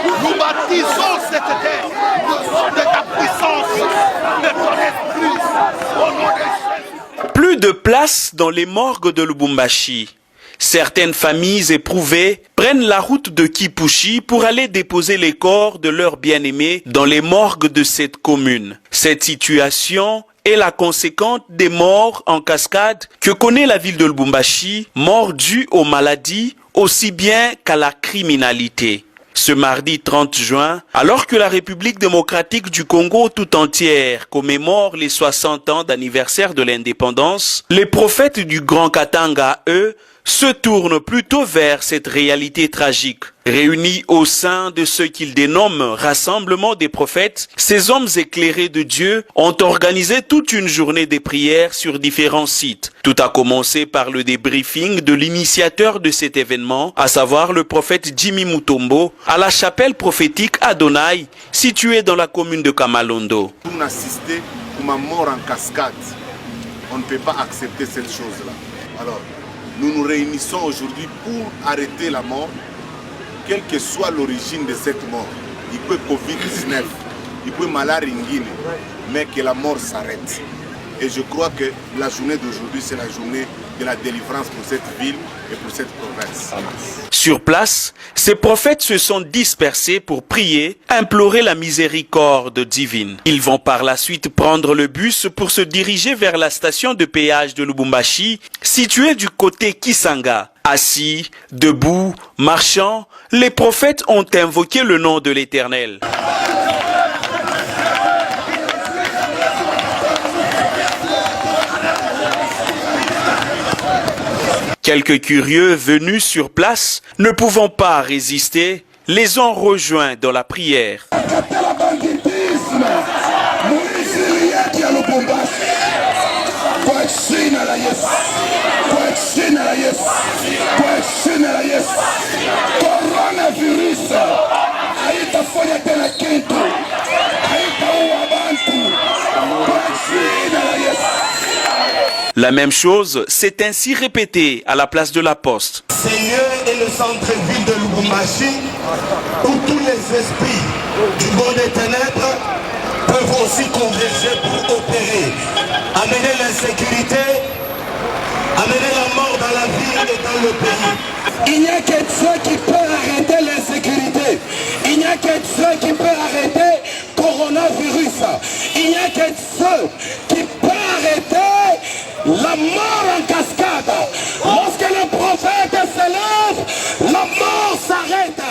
Nous baptisons cette terre de ta puissance, de ton esprit, au nom de Jésus. Plus de place dans les morgues de Lubumbashi. Certaines familles éprouvées prennent la route de Kipushi pour aller déposer les corps de leurs bien-aimés dans les morgues de cette commune. Cette situation est la conséquence des morts en cascade que connaît la ville de Lubumbashi, morts dues aux maladies aussi bien qu'à la criminalité. Ce mardi 30 juin, alors que la République démocratique du Congo tout entière commémore les 60 ans d'anniversaire de l'indépendance, les prophètes du Grand Katanga, eux, se tournent plutôt vers cette réalité tragique. Réunis au sein de ce qu'ils dénomment Rassemblement des prophètes, ces hommes éclairés de Dieu ont organisé toute une journée de prières sur différents sites. Tout a commencé par le débriefing de l'initiateur de cet événement, à savoir le prophète Jimmy Mutombo, à la chapelle prophétique Adonai, située dans la commune de Kamalondo. On assistait à une mort en cascade. On ne peut pas accepter cette chose-là. Alors, nous nous réunissons aujourd'hui pour arrêter la mort, quelle que soit l'origine de cette mort. Il peut Covid-19, il peut malaria, mais que la mort s'arrête. Et je crois que la journée d'aujourd'hui, c'est la journée de la délivrance pour cette ville et pour cette province. Sur place, ces prophètes se sont dispersés pour prier, implorer la miséricorde divine. Ils vont par la suite prendre le bus pour se diriger vers la station de péage de Lubumbashi, située du côté Kisanga. Assis, debout, marchant, les prophètes ont invoqué le nom de l'Éternel. Quelques curieux venus sur place, ne pouvant pas résister, les ont rejoints dans la prière. La même chose s'est ainsi répétée à la place de la Poste. Seigneur est le centre-ville de Lubumbashi, où tous les esprits du monde des ténèbres peuvent aussi converger pour opérer, amener l'insécurité, amener la mort dans la ville et dans le pays. Il n'y a que Dieu qui peut arrêter l'insécurité. Il n'y a que Dieu qui peut arrêter le coronavirus. Il n'y a que Dieu qui peut arrêter la mort en cascade. Lorsque le prophète s'élève, la mort s'arrête.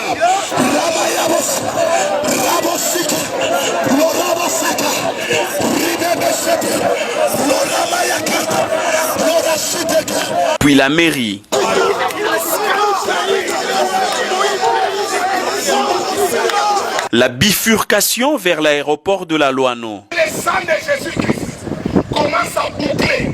Puis la mairie. La bifurcation vers l'aéroport de la Loano. Le sang de Jésus-Christ commence à boucler.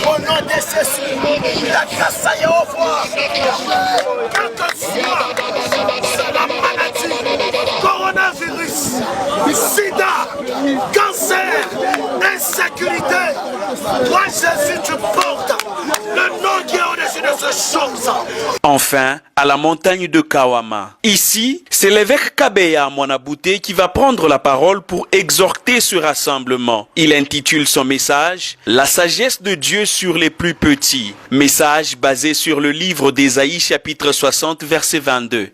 Au nom de Jésus, la grâce à Yehova, quelle que soit la maladie, coronavirus, sida, cancer, insécurité, toi Jésus tu portes le nom qui est au-dessus de ces choses. Enfin, à la montagne de Kawama. Ici, c'est l'évêque Kabeya Mwanabouté qui va prendre la parole pour exhorter ce rassemblement. Il intitule son message « La sagesse de Dieu sur les plus petits ». Message basé sur le livre d'Ésaïe chapitre 60 verset 22.